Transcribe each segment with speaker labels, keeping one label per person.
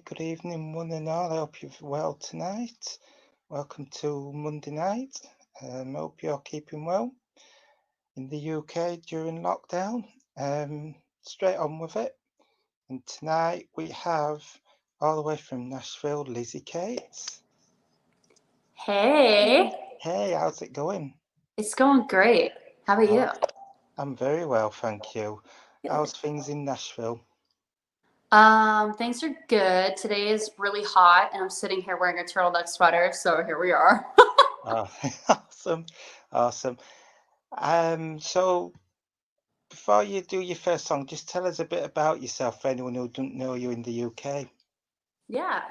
Speaker 1: good evening, one and all. I hope you're well tonight. Welcome to Monday night. Hope you're keeping well in the UK during lockdown. Straight on with it. And tonight we have, all the way from Nashville, Lizzie Cates.
Speaker 2: Hey,
Speaker 1: Hey, how's it going?
Speaker 2: it's going great. How about you?
Speaker 1: I'm very well, thank you. How's things in Nashville?
Speaker 2: Things are good. Today is really hot, and I'm sitting here wearing a turtleneck sweater, so here we are.
Speaker 1: Oh, awesome, awesome. So before you do your first song, just tell us a bit about yourself for anyone who doesn't know you in the UK.
Speaker 2: Yeah,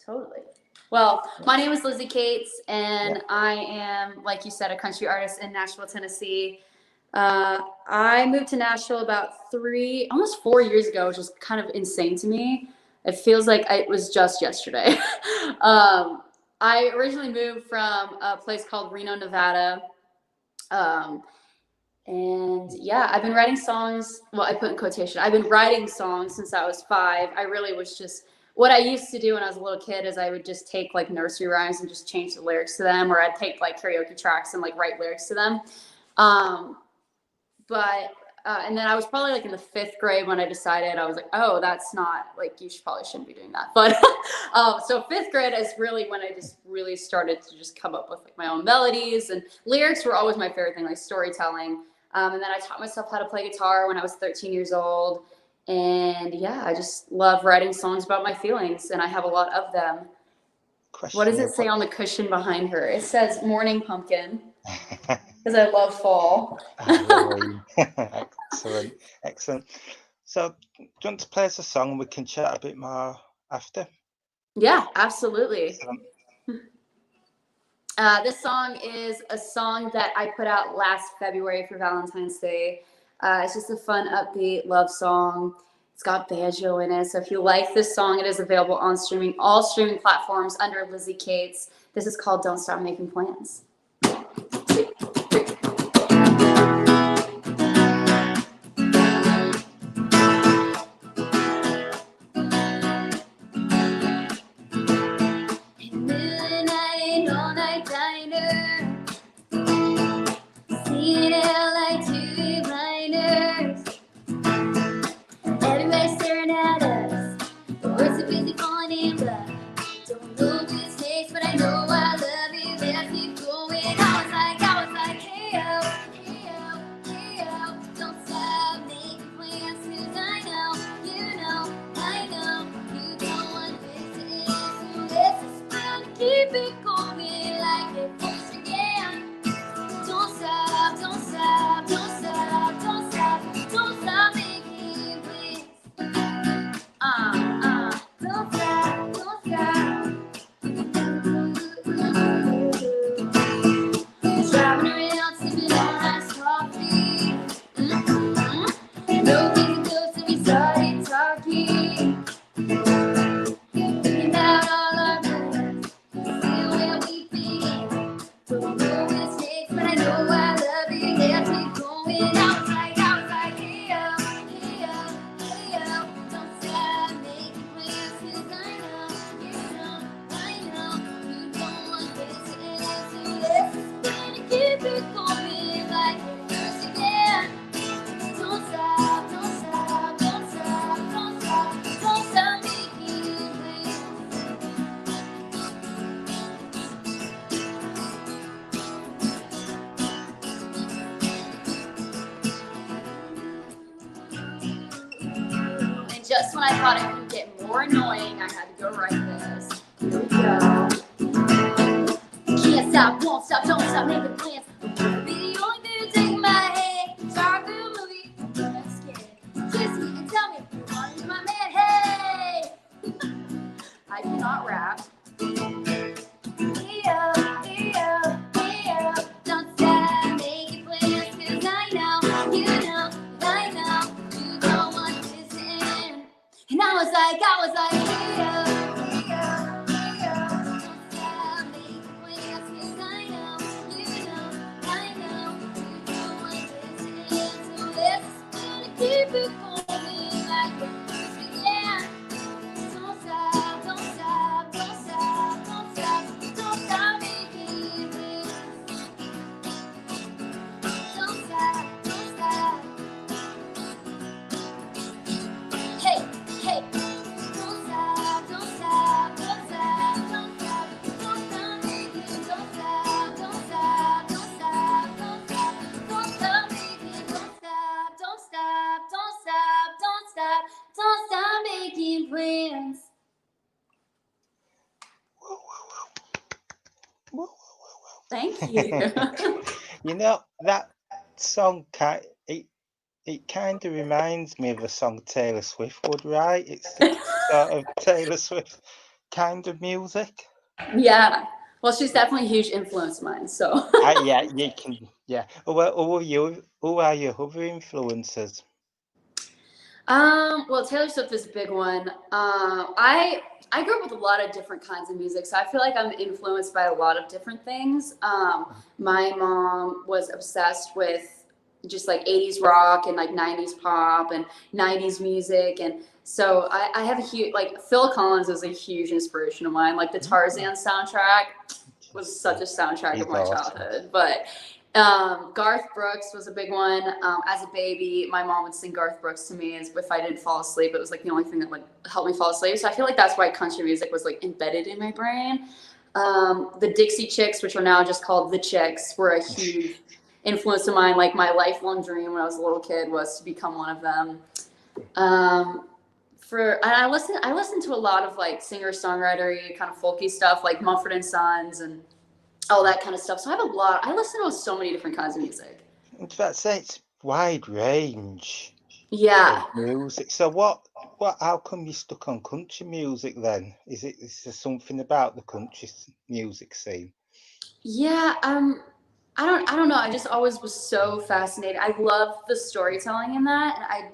Speaker 2: totally. Well, my name is Lizzie Cates,
Speaker 1: Yeah.
Speaker 2: and I am, like you said, a country artist in Nashville, Tennessee. I moved to Nashville about almost 4 years ago, which is kind of insane to me. It feels like it was just yesterday. I originally moved from a place called Reno, Nevada. Um, and yeah, I've been writing songs. Well, I put in quotation. I've been writing songs since I was 5. I really was just what I used to do when I was a little kid is I would just take like nursery rhymes and just change the lyrics to them, or I'd take like karaoke tracks and like write lyrics to them. Um, but and then I was probably like in the 5th grade when I decided I was like, oh, that's not like probably shouldn't be doing that. But so 5th grade is really when I just really started to just come up with like my own melodies, and lyrics were always my favorite thing, like storytelling. And then I taught myself how to play guitar when I was 13 years old. And yeah, I just love writing songs about my feelings, and I have a lot of them. What does it say on the cushion behind her? It says morning pumpkin. Because I love fall.
Speaker 1: Halloween. Excellent, excellent. So, do you want to play us a song and we can chat a bit more after?
Speaker 2: Yeah, absolutely.
Speaker 1: Excellent.
Speaker 2: This song is a song that I put out last February for Valentine's Day. It's just a fun, upbeat love song. It's got banjo in it. So if you like this song, it is available on all streaming platforms under Lizzie Cates. This is called Don't Stop Making Plans. Just when I thought it could get more annoying, I had to go write this. Here we go. Can't stop, won't stop, don't stop making plans. Be the only thing to take my head. Start the movie, I'm scared. Kiss me and tell me you want to be my man. Hey! I cannot rap. Don't stop making plans, 'cause I know, you know, I know, you don't want this to end. And I was like, don't stop making plans, 'cause I know, you don't want this to end. So let's keep it going like it first began. Thank you.
Speaker 1: You know, that song, it kind of reminds me of a song Taylor Swift would write. It's the sort of Taylor Swift kind of music.
Speaker 2: Yeah. Well, she's definitely a huge influence of mine. So,
Speaker 1: Yeah, you can. Yeah. Who are your other influences?
Speaker 2: well, Taylor Swift is a big one. I grew up with a lot of different kinds of music, so I feel like I'm influenced by a lot of different things. My mom was obsessed with just like 80s rock and like 90s pop and 90s music, and so I have a huge like Phil Collins is a huge inspiration of mine. Like the Tarzan soundtrack was such a soundtrack of
Speaker 1: He's
Speaker 2: my
Speaker 1: awesome.
Speaker 2: childhood. But Garth Brooks was a big one. As a baby, my mom would sing Garth Brooks to me as if I didn't fall asleep. It was like the only thing that would help me fall asleep. So I feel like that's why country music was like embedded in my brain. The Dixie Chicks, which are now just called the Chicks, were a huge influence of mine. Like my lifelong dream when I was a little kid was to become one of them. Um, and I listen to a lot of like singer songwriter kind of folky stuff like Mumford and Sons and all that kind of stuff. So I have a lot. I listen to so many different kinds of music.
Speaker 1: In fact, say it's wide range of
Speaker 2: Yeah.
Speaker 1: music. So how come you stuck on country music then? Is there something about the country music scene?
Speaker 2: Yeah, I don't know. I just always was so fascinated. I love the storytelling in that, and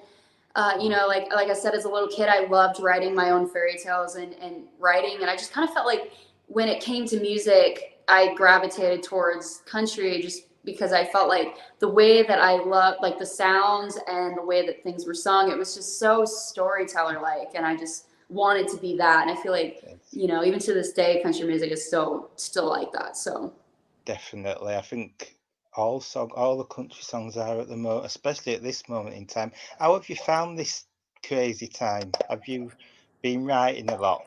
Speaker 2: like I said, as a little kid, I loved writing my own fairy tales and writing, and I just kind of felt like when it came to music, I gravitated towards country just because I felt like the way that I loved like the sounds and the way that things were sung, it was just so storyteller like, and I just wanted to be that. And I feel like
Speaker 1: Yes,
Speaker 2: even to this day, country music is still like that. So.
Speaker 1: definitely. I think all the country songs are at the moment, especially at this moment in time. How have you found this crazy time? Have you been writing a lot?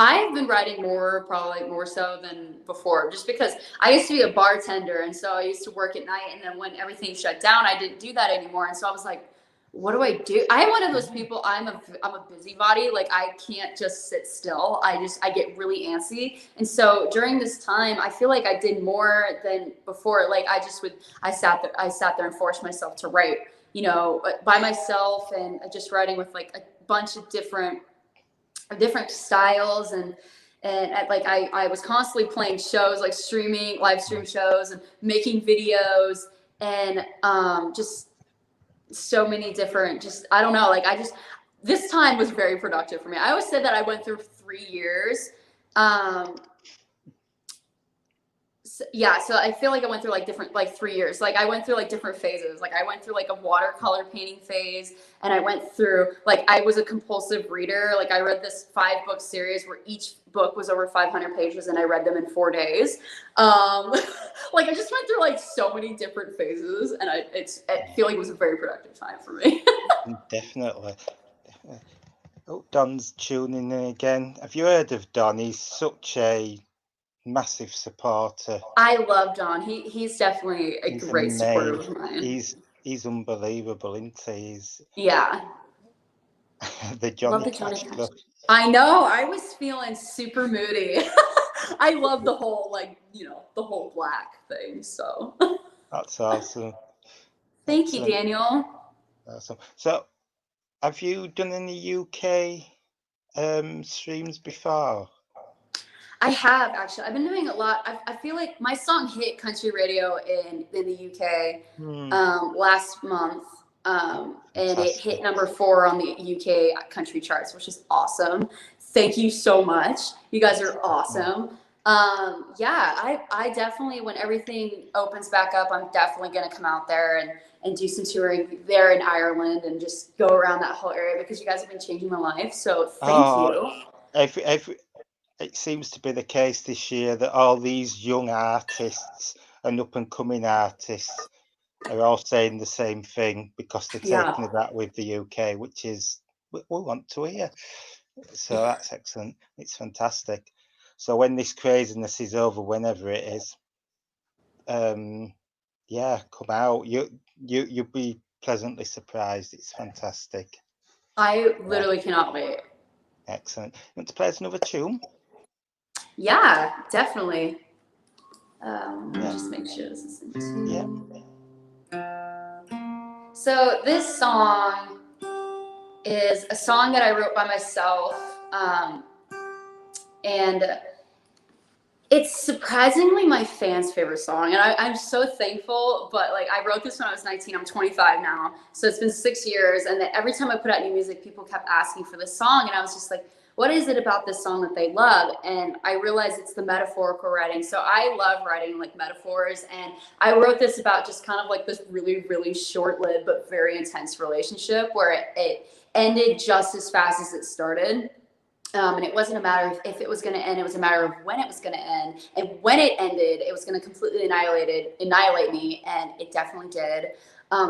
Speaker 2: I've been writing more, probably more so than before, just because I used to be a bartender. And so I used to work at night. And then when everything shut down, I didn't do that anymore. And so I was like, what do I do? I am one of those people. I'm a busybody. Like I can't just sit still. I get really antsy. And so during this time, I feel like I did more than before. Like I sat there and forced myself to write, by myself and just writing with like a bunch of different styles and like I was constantly playing shows like streaming live stream shows and making videos and just so many different just I don't know like I just this time was very productive for me. I always said that I went through 3 years. So I feel like I went through like different like 3 years. Like I went through like different phases. Like I went through like a watercolor painting phase, and I went through like I was a compulsive reader. Like I read this 5-book series where each book was over 500 pages, and I read them in 4 days. Like I just went through like so many different phases, and I feel like it was a very productive time for me.
Speaker 1: Definitely. Definitely. Oh, Don's tuning in again. Have you heard of Don? He's such a massive supporter.
Speaker 2: I love John. He's definitely a
Speaker 1: He's
Speaker 2: great supporter
Speaker 1: amazing.
Speaker 2: of mine.
Speaker 1: He's unbelievable, isn't he? He's
Speaker 2: Yeah.
Speaker 1: the
Speaker 2: Love
Speaker 1: Johnny
Speaker 2: the Johnny
Speaker 1: Cash
Speaker 2: Cash.
Speaker 1: look.
Speaker 2: I know. I was feeling super moody. I love the whole the whole black thing. So
Speaker 1: That's awesome.
Speaker 2: thank you,
Speaker 1: Excellent.
Speaker 2: Daniel.
Speaker 1: Awesome. So, have you done any UK streams before?
Speaker 2: I have actually. I've been doing a lot. I feel like my song hit country radio in the UK
Speaker 1: Hmm,
Speaker 2: last month, and it hit
Speaker 1: fantastic.
Speaker 2: number 4 on the UK country charts, which is awesome. Thank you so much. You guys are
Speaker 1: Yeah.
Speaker 2: awesome. Yeah, I definitely when everything opens back up, I'm definitely gonna come out there and do some touring there in Ireland and just go around that whole area because you guys have been changing my life. So thank
Speaker 1: Oh,
Speaker 2: you.
Speaker 1: every it seems to be the case this year that all these young artists and up and coming artists are all saying the same thing because they're
Speaker 2: Yeah.
Speaker 1: taking it back with the UK, which is we want to hear. So that's excellent. It's fantastic. So when this craziness is over, whenever it is, um, yeah, come out. You'll be pleasantly surprised. It's fantastic.
Speaker 2: I
Speaker 1: Yeah,
Speaker 2: literally cannot wait.
Speaker 1: excellent. You want to play us another tune?
Speaker 2: Yeah, definitely. Let me just make sure this is in
Speaker 1: Yeah.
Speaker 2: tune. So this song is a song that I wrote by myself, and it's surprisingly my fans' favorite song, and I'm so thankful. But like, I wrote this when I was 19. I'm 25 now, so it's been 6 years. And every time I put out new music, people kept asking for this song, and I was just like, "What is it about this song that they love?" And I realized it's the metaphorical writing. So I love writing like metaphors, and I wrote this about just kind of like this really, really short-lived but very intense relationship where it ended just as fast as it started. And it wasn't a matter of if it was going to end, it was a matter of when it was going to end. And when it ended, it was going to completely annihilate me, and it definitely did.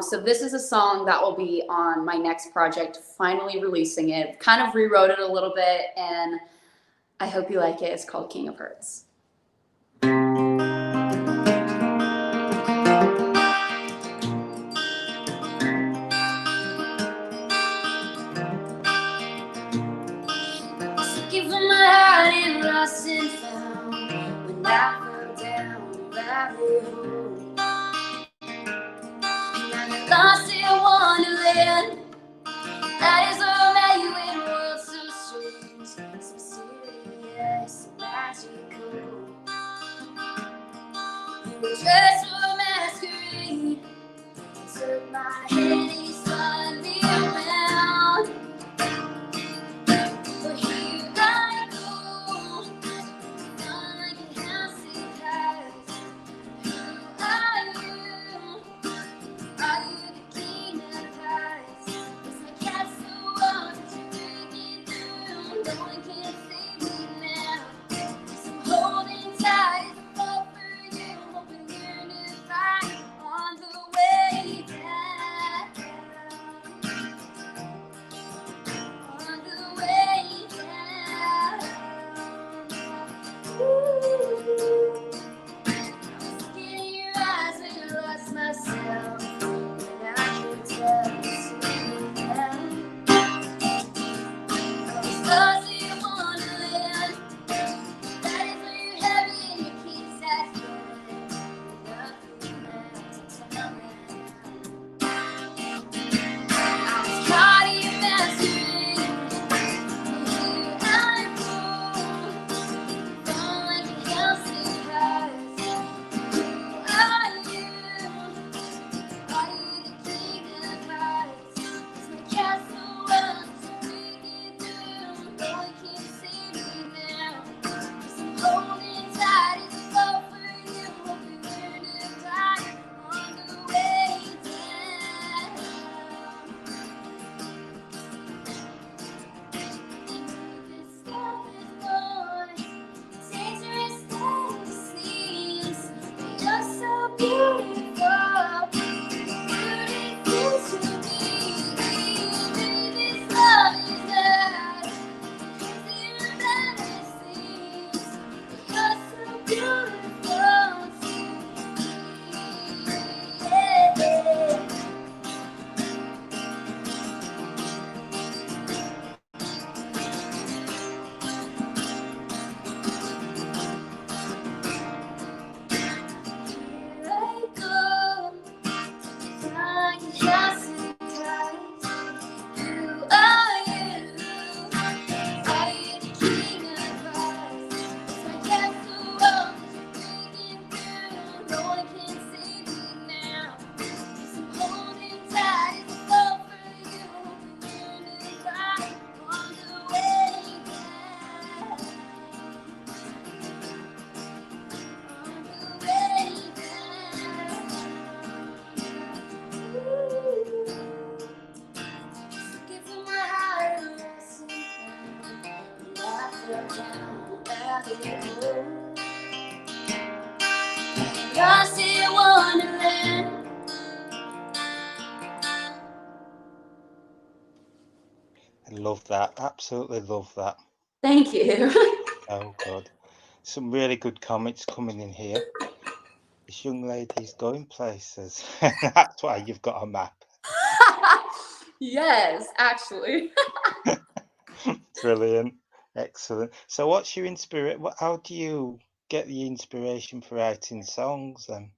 Speaker 2: So this is a song that will be on my next project, finally releasing it. Kind of rewrote it a little bit, and I hope you like it. It's called King of Hearts. Looking for my heart and lost and found when I fell down the rabbit hole. Lost in wonderland, that is all that you in world so strange, so serious, so magical. You were dressed for masquerade, took my hand and you spun me around. But here I go, like a house in Paris. Who are you? Are you the king of hearts? Is my castle walls that you're breaking through? No one can save me now. So I'm holding tight as I fall for you, hoping you're nearby on the way down. On the way down. Ooh. Looking in your eyes when I lost myself. Lost in wonderland.
Speaker 1: I love that. Absolutely love that.
Speaker 2: Thank you.
Speaker 1: Oh, God. Some really good comments coming in here. This young lady's going places. That's why you've got a map.
Speaker 2: Yes, actually.
Speaker 1: Brilliant. Excellent. So what's your inspiration? How do you get the inspiration for writing songs then?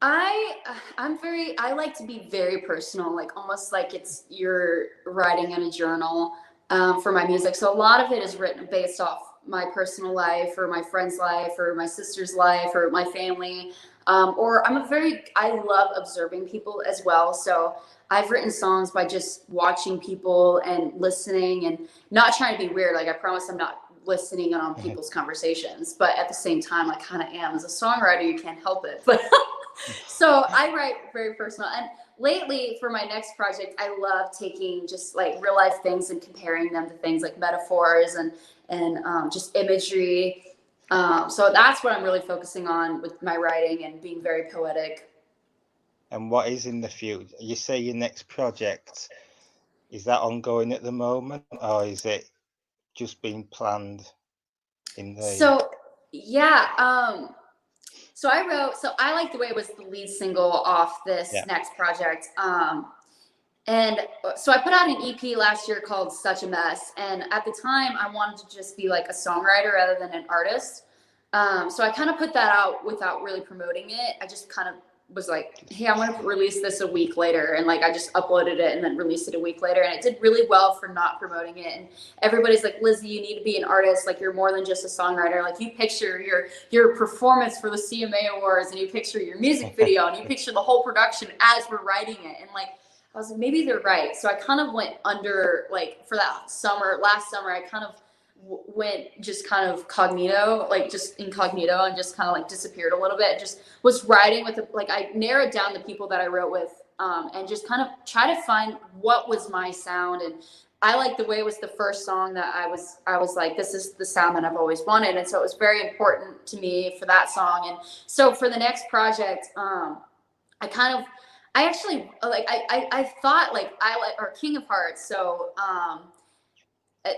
Speaker 2: I like to be very personal, like almost like it's you're writing in a journal for my music. So a lot of it is written based off my personal life or my friend's life or my sister's life or my family. Or I love observing people as well. So I've written songs by just watching people and listening and not trying to be weird. Like I promise I'm not listening in on people's conversations, but at the same time, I kind of am. As a songwriter, you can't help it. But so I write very personal. And lately, for my next project, I love taking just like real life things and comparing them to things like metaphors and just imagery. So that's what I'm really focusing on with my writing and being very poetic.
Speaker 1: And what is in the future? You say your next project, is that ongoing at the moment, or is it just being planned in the...
Speaker 2: So yeah, so I Like the Way was the lead single off this
Speaker 1: Yeah.
Speaker 2: next project. And so I put out an EP last year called Such a Mess. And at the time, I wanted to just be like a songwriter rather than an artist. So I kind of put that out without really promoting it. I just kind of was like, hey, I want to release this a week later. And like, I just uploaded it and then released it a week later. And it did really well for not promoting it. And everybody's like, Lizzie, you need to be an artist. Like, you're more than just a songwriter. Like, you picture your performance for the CMA Awards and you picture your music video and you picture the whole production as we're writing it. And like, I was like, maybe they're right. So I kind of went under, like, for that last summer, I kind of went just kind of cognito, like just incognito, and just kind of like disappeared a little bit. Just was writing with, like, I narrowed down the people that I wrote with, and just kind of try to find what was my sound. And I Like the Way was the first song that I was like, this is the sound that I've always wanted. And so it was very important to me for that song. And so for the next project, I kind of, I actually like I thought like I like or King of Hearts. So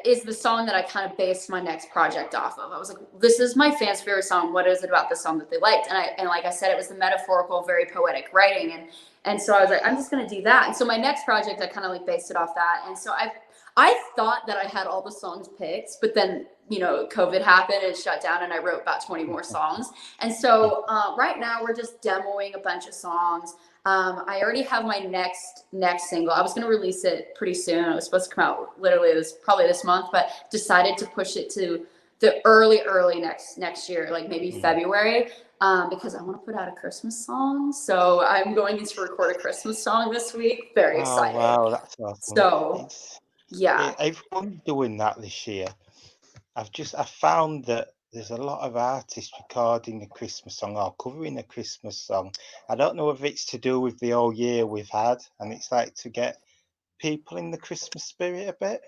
Speaker 2: is the song that I kind of based my next project off of. I was like, this is my fans' favorite song. What is it about this song that they liked? And like I said, it was the metaphorical, very poetic writing. And so I was like, I'm just gonna do that. And so my next project, I kind of like based it off that. And so I thought that I had all the songs picked, but then COVID happened and shut down, and I wrote about 20 more songs. And so right now we're just demoing a bunch of songs. I already have my next single. I was going to release it pretty soon. It was supposed to come out literally probably this month, but decided to push it to the early next year, like maybe February, because I want to put out a Christmas song. So I'm going to record a Christmas song this week. Very
Speaker 1: Oh
Speaker 2: excited.
Speaker 1: wow, that's awesome.
Speaker 2: So yeah.
Speaker 1: Everyone's doing that this year. I found that there's a lot of artists recording a Christmas song or covering a Christmas song. I don't know if it's to do with the whole year we've had, and it's like to get people in the Christmas spirit a bit.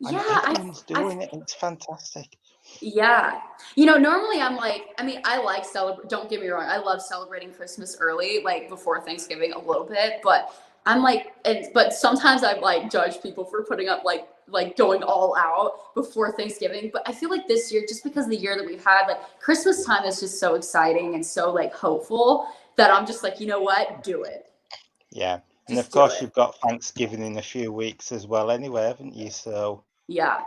Speaker 1: And
Speaker 2: Yeah,
Speaker 1: everyone's doing it, and it's fantastic.
Speaker 2: yeah. Normally I'm like, I mean, I like don't get me wrong, I love celebrating Christmas early, like before Thanksgiving a little bit, but I'm like, but sometimes I like judge people for putting up like going all out before Thanksgiving. But I feel like this year, just because of the year that we've had, like Christmas time is just so exciting and so like hopeful that I'm just like, you know what, do it.
Speaker 1: Yeah. And
Speaker 2: Just
Speaker 1: of
Speaker 2: do
Speaker 1: course,
Speaker 2: it.
Speaker 1: you've got Thanksgiving in a few weeks as well, anyway, haven't you? So,
Speaker 2: Yeah.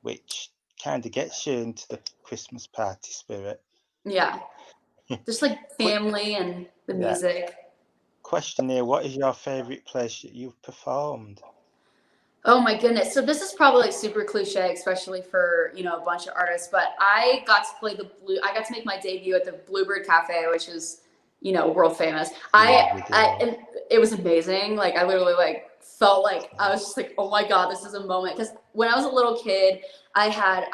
Speaker 1: which kind of gets you into the Christmas party spirit.
Speaker 2: Yeah. Just like
Speaker 1: Quick,
Speaker 2: family and the
Speaker 1: yeah.
Speaker 2: music.
Speaker 1: Question here: what is your favourite place that you've performed?
Speaker 2: Oh my goodness. So this is probably like super cliche, especially for, a bunch of artists, but I got to make my debut at the Bluebird Cafe, which is, world famous.
Speaker 1: Yeah, we do.
Speaker 2: And it was amazing. Like I literally like felt like I was just like, oh my God, this is a moment. Cause when I was a little kid, I had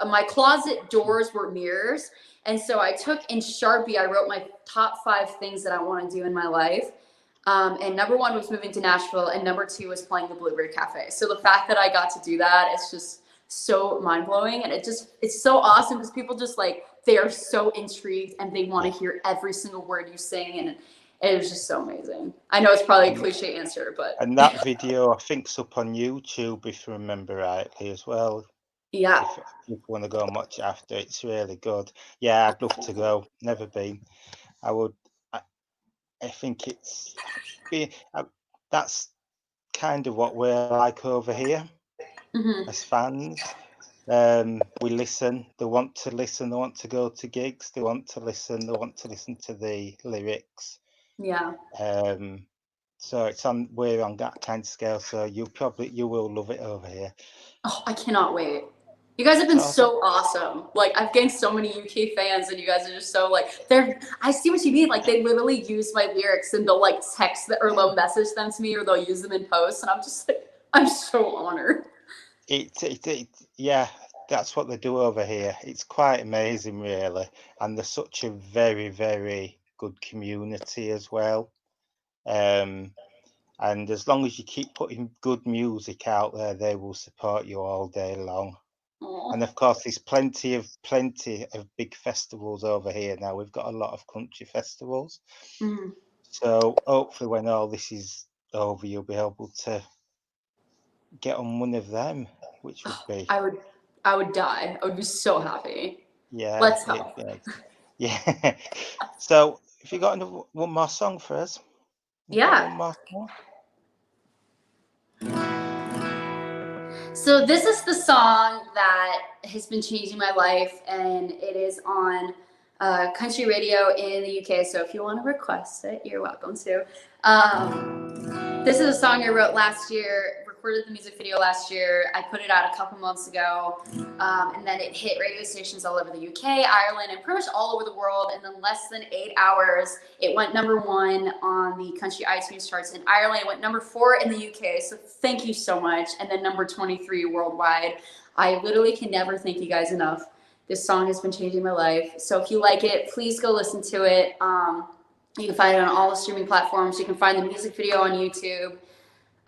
Speaker 2: my closet doors were mirrors. And so I took in Sharpie, I wrote my top 5 things that I want to do in my life. And number 1 was moving to Nashville, and number 2 was playing the Bluebird Cafe. So the fact that I got to do that is just so mind blowing, and it's so awesome because people just like they are so intrigued and they want to hear every single word you sing, and it was just so amazing. I know it's probably a cliche answer, but
Speaker 1: And that video, I think, is up on YouTube, if I remember rightly, as well.
Speaker 2: yeah.
Speaker 1: If people want to go and watch it after, it's really good. Yeah, I'd love to go. Never been. I would. I think that's kind of what we're like over here
Speaker 2: Mm-hmm.
Speaker 1: as fans. We listen. They want to listen. They want to go to gigs. They want to listen. They want to listen to the lyrics.
Speaker 2: Yeah.
Speaker 1: So we're on that kind of scale. So you will love it over here.
Speaker 2: Oh, I cannot wait. You guys have been so awesome. Like, I've gained so many UK fans, and you guys are just so like I see what you mean. Like, they literally use my lyrics, and they'll like text or they'll message them to me, or they'll use them in posts, and I'm just like, I'm so honored.
Speaker 1: Yeah, that's what they do over here. It's quite amazing, really, and they're such a very, very good community as well. And as long as you keep putting good music out there, they will support you all day long.
Speaker 2: Aww.
Speaker 1: And of course, there's plenty of big festivals over here now. We've got a lot of country festivals.
Speaker 2: Mm-hmm.
Speaker 1: So hopefully, when all this is over, you'll be able to get on one of them, which would be.
Speaker 2: I would die. I would be so happy.
Speaker 1: Yeah.
Speaker 2: Let's help.
Speaker 1: Yeah. So, if you got one more song for us?
Speaker 2: Yeah.
Speaker 1: One more song?
Speaker 2: So this is the song that has been changing my life, and it is on country radio in the UK. So if you want to request it, you're welcome to. This is a song I wrote last year, recorded the music video last year. I put it out a couple months ago, and then it hit radio stations all over the UK, Ireland, and pretty much all over the world. And in less than 8 hours, it went #1 on the country iTunes charts in Ireland. It went #4 in the UK. So thank you so much. And then #23 worldwide. I literally can never thank you guys enough. This song has been changing my life. So if you like it, please go listen to it. You can find it on all the streaming platforms. You can find the music video on YouTube.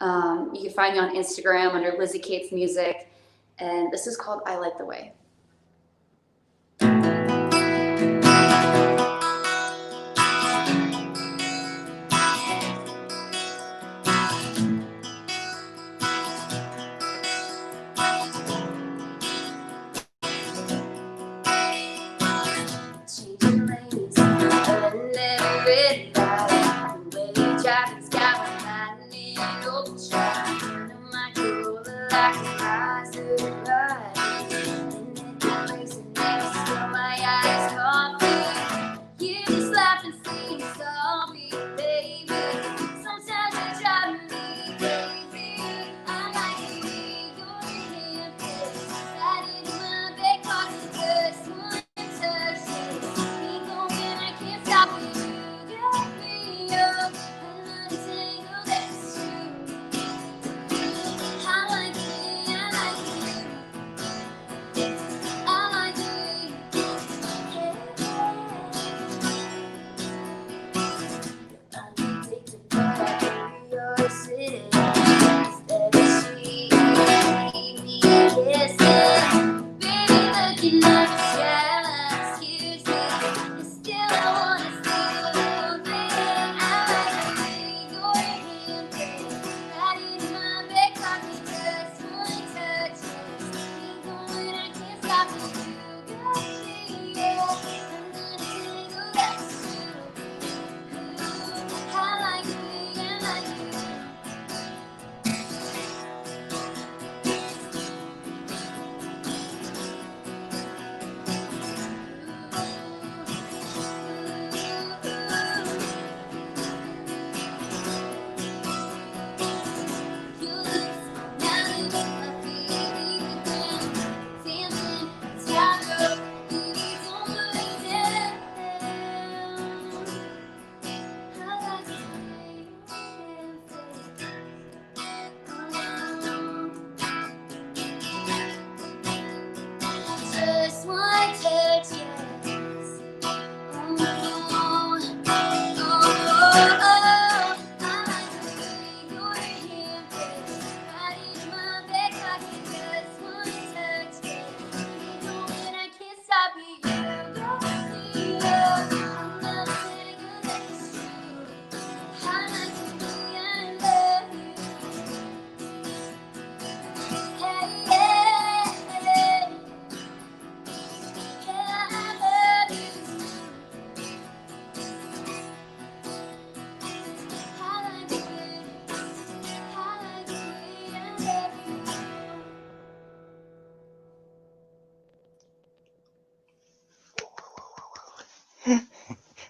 Speaker 2: You can find me on Instagram under Lizzie Kate's Music. And this is called I Like the Way.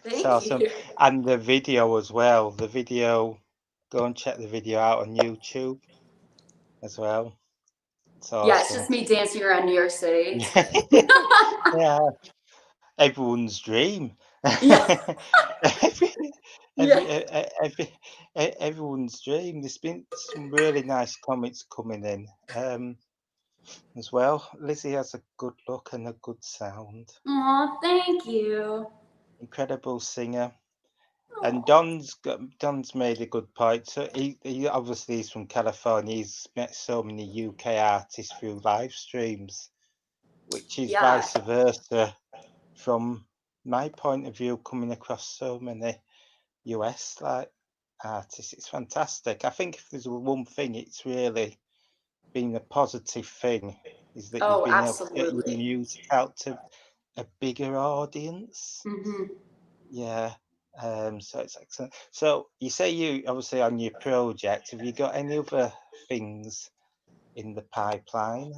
Speaker 1: It's
Speaker 2: Thank
Speaker 1: awesome.
Speaker 2: you.
Speaker 1: And the video as well. The video, go and check the video out on YouTube as well. It's
Speaker 2: Yeah, it's
Speaker 1: awesome.
Speaker 2: just me dancing around New York City.
Speaker 1: Yeah, everyone's dream.
Speaker 2: Yeah,
Speaker 1: Every,
Speaker 2: yeah.
Speaker 1: everyone's dream. There's been some really nice comments coming in as well. Lizzie has a good look and a good sound.
Speaker 2: Aw, thank you.
Speaker 1: Incredible singer. And
Speaker 2: Aw.
Speaker 1: Don's made a good point. So he obviously is from California. He's met so many UK artists through live streams, which is
Speaker 2: Yeah.
Speaker 1: vice versa from my point of view, coming across so many US like artists. It's fantastic. I think if there's one thing, it's really been a positive thing, is that you've
Speaker 2: Oh,
Speaker 1: been able to get your
Speaker 2: absolutely.
Speaker 1: music out to a bigger audience.
Speaker 2: Hmm.
Speaker 1: Yeah. So it's excellent. So you say you obviously on your project, have you got any other things in the pipeline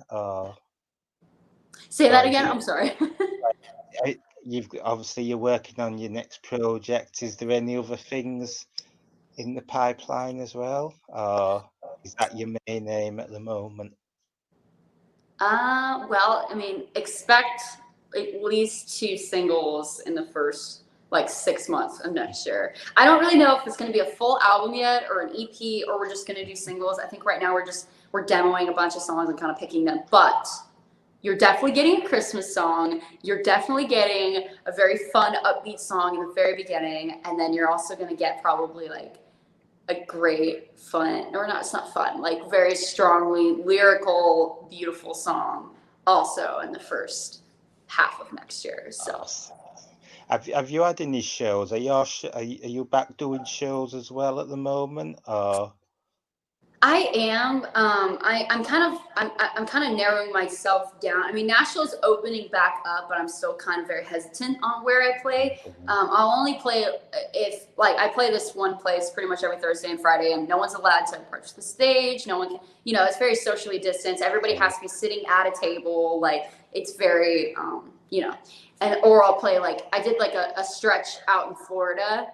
Speaker 2: Say that
Speaker 1: or is
Speaker 2: again.
Speaker 1: it
Speaker 2: I'm sorry.
Speaker 1: obviously you're working on your next project. Is there any other things in the pipeline as well? Or is that your main aim at the moment?
Speaker 2: Well, I mean, expect at least 2 singles in the first like 6 months of next year. I don't really know if it's going to be a full album yet or an EP or we're just going to do singles. I think right now we're demoing a bunch of songs and kind of picking them. But you're definitely getting a Christmas song. You're definitely getting a very fun, upbeat song in the very beginning, and then you're also going to get probably like a great fun, or not, it's not fun, like very strongly lyrical beautiful song also in the first half of next year. So
Speaker 1: Awesome. Have you had any shows? Are you back doing shows as well at the moment? Or
Speaker 2: I am. I'm kind of narrowing myself down. I mean, Nashville's opening back up, but I'm still kind of very hesitant on where I play. I'll only play if like I play this one place pretty much every Thursday and Friday, and no one's allowed to approach the stage. No one can, it's very socially distanced. Everybody has to be sitting at a table. Like it's very, and or I'll play like I did like a stretch out in Florida,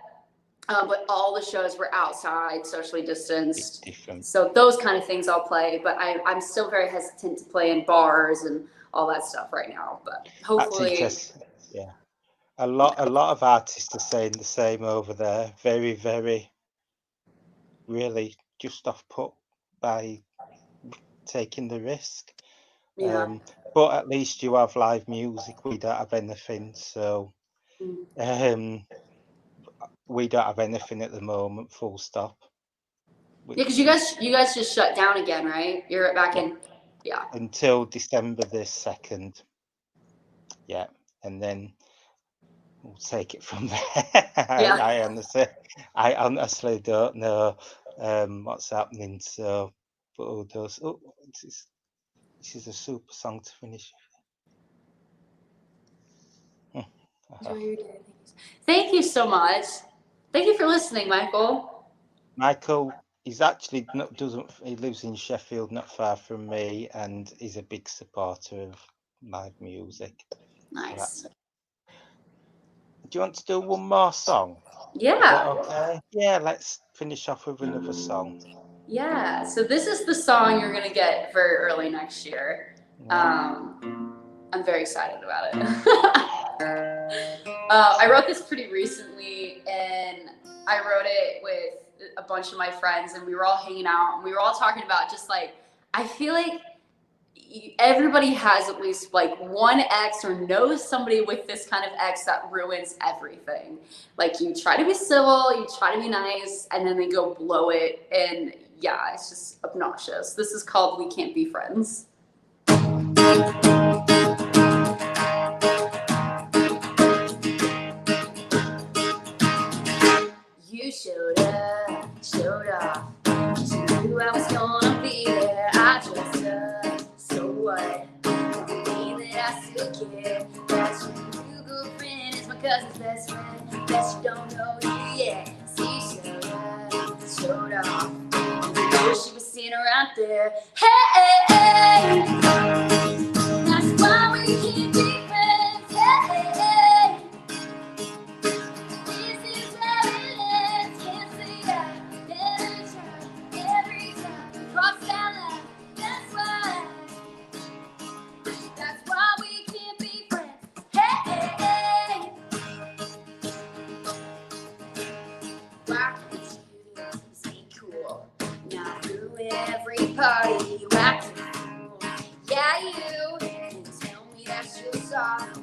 Speaker 2: but all the shows were outside, socially
Speaker 1: it's
Speaker 2: distanced.
Speaker 1: different?
Speaker 2: So those kind of things I'll play, but I'm still very hesitant to play in bars and all that stuff right now. But
Speaker 1: That's
Speaker 2: hopefully,
Speaker 1: interesting. Yeah. A lot of artists are saying the same over there. Very, very, really just off put by taking the risk.
Speaker 2: yeah.
Speaker 1: But at least you have live music. We don't have anything, so
Speaker 2: Mm.
Speaker 1: um, we don't have anything at the moment. Full stop.
Speaker 2: Yeah, because
Speaker 1: Which is
Speaker 2: you guys just shut down again, right? You're back
Speaker 1: yeah,
Speaker 2: in, yeah,
Speaker 1: until December the 2nd. Yeah, and then we'll take it from there.
Speaker 2: yeah.
Speaker 1: I honestly don't know what's happening. So, but all those. Oh, this is a super song to finish.
Speaker 2: Enjoy your day. Thank you so much. Thank you for listening, Michael.
Speaker 1: Michael is actually not doesn't he lives in Sheffield, not far from me, and he's a big supporter of live music. So
Speaker 2: Nice.
Speaker 1: that's. Do you want to do one more song? Is that
Speaker 2: Yeah.
Speaker 1: okay? Yeah, let's finish off with another song.
Speaker 2: Yeah. So this is the song you're gonna get very early next year.
Speaker 1: Yeah.
Speaker 2: I'm very excited about it. I wrote this pretty recently, and I wrote it with a bunch of my friends, and we were all hanging out, and we were all talking about just like I feel like everybody has at least like one ex or knows somebody with this kind of ex that ruins everything. Like you try to be civil, you try to be nice, and then they go blow it, and yeah, it's just obnoxious. This is called "We Can't Be Friends." You showed off. You knew I was gonna be there. I just so what? Believe that I still care. That your new girlfriend is my cousin's best friend. That you don't know you yet. See, showed off. You know she was sitting right there. Hey, that's why we can't be friends. Hey.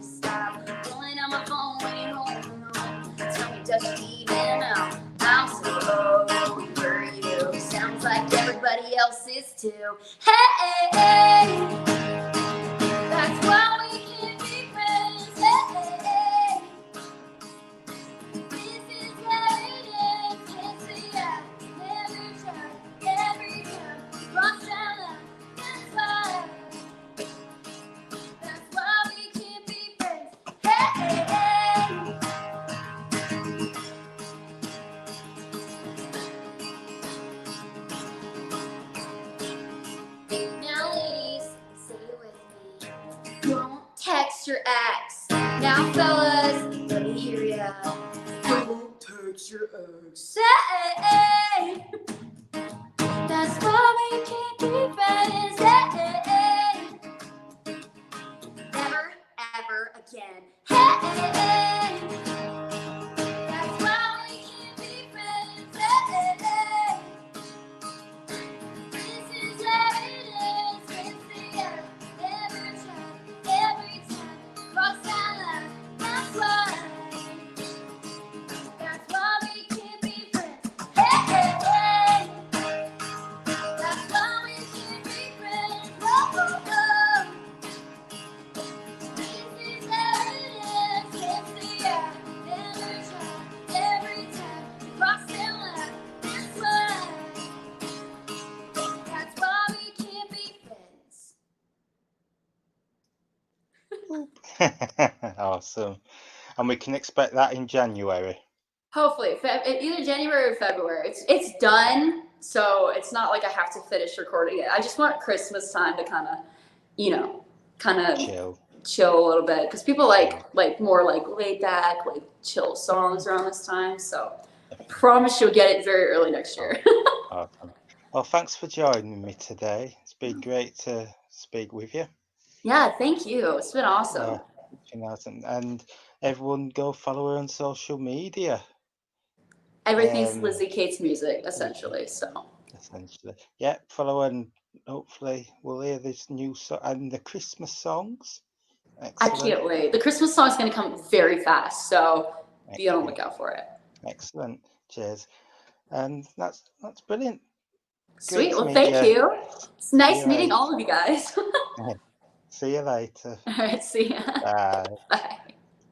Speaker 2: stop. Pulling on my phone, waiting home. Tell me, does she even know I'm so over you? Sounds like everybody else is too. Hey, that's why we can't be friends. Hey, this is how it is. Can't see I never tried. Every time, cross down line, that's why. That's why we can't be friends. Hey, now ladies, say it with me. Don't text your ex. Now fellas, let me hear ya. Don't text your ex. Say, that's why we can't be friends. Hey, never, ever again. Hey, that's why we can't be friends. Hey, this is how it is. It's the end. Never try. Every time. Cross that line. That's why. That's why we can't be friends. Hey, that's why we can't be friends. Whoa, whoa, whoa. This is how it is. It's the end. Never try. Every time. Cross that line. That's why. That's why we can't be friends.
Speaker 1: Awesome. And we can expect that in January.
Speaker 2: Hopefully, either January or February. It's done, so it's not like I have to finish recording it. I just want Christmas time to kind of chill a little bit, because people like more like laid back, like chill songs around this time. So I promise you'll get it very early next year.
Speaker 1: Awesome. Well, thanks for joining me today. It's been great to speak with you.
Speaker 2: Yeah, thank you. It's been awesome.
Speaker 1: And everyone go follow her on social media.
Speaker 2: Everything's Lizzie Kate's music, essentially. So
Speaker 1: essentially, yeah, follow her, and hopefully we'll hear this new song and the Christmas songs. Excellent.
Speaker 2: I can't wait. The Christmas song is going to come very fast, so be on the lookout for it.
Speaker 1: Excellent. Cheers. And that's brilliant.
Speaker 2: Sweet. Well, thank you. It's nice meeting all of you guys.
Speaker 1: See you later.
Speaker 2: All right. See ya.
Speaker 1: Bye.
Speaker 2: Bye.